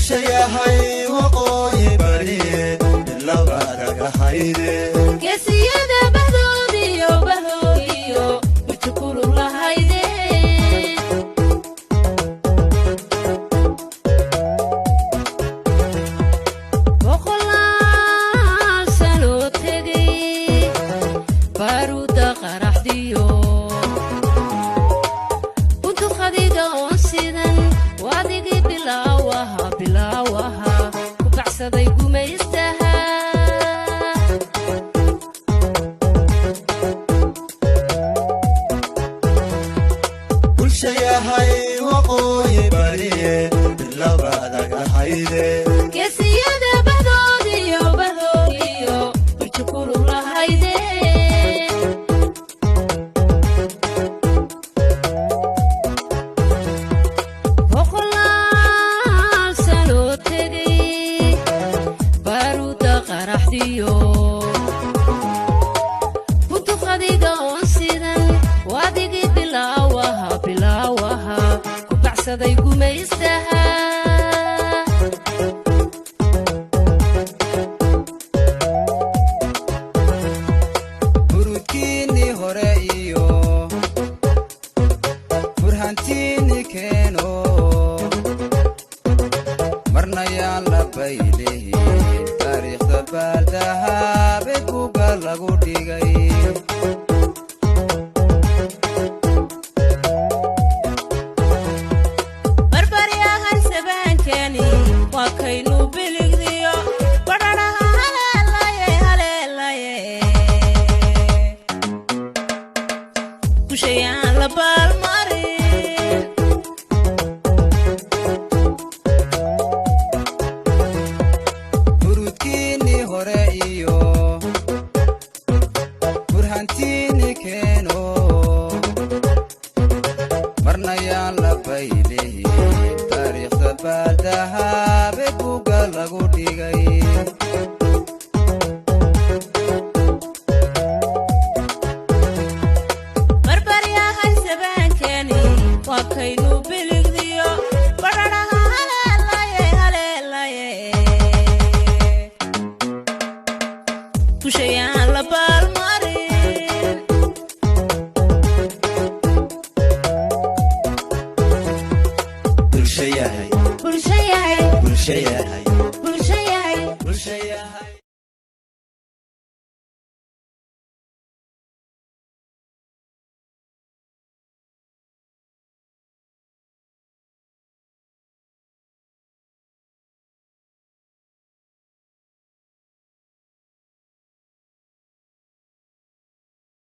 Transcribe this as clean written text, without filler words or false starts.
bulshayahay waqooyi bari bilowga hayde geesiyada bahdoodiyo burtukulu lahayde boqolaal sano tegay baruuda qaraxdiyo buntu khadiga oo sidan waadigi bilaawaha ku baxsaday gumaystaha bulshayahay waqooyi bari bilowga hayde geesiyada bahdoodiyo burtukulu lahayde boqolaal sano tegay baruuda qaraxdiyo buntu khadiga oo sidan waadigi bilaawaha ku baxsaday gumaystaha burudkiinii hore iyo burhantiinii keeno marna yaan la baylihin taariikhda baaldahabe buga lagu dhigay barbaryahan sabaankeni waa kaynu biligdiyo badhanaha haleelaye kushayaan la baalmarin burudkiinii hore iyo burhantiinii keeno marna yaan la baylihin taariikhda baaldahabe buga lagu dhigay barbaryahan sabaankeni waa kaynu biligdiyo badhanaha haleelaye kushayaan la baalmarin bulshayahay bulshayahay bulshayahay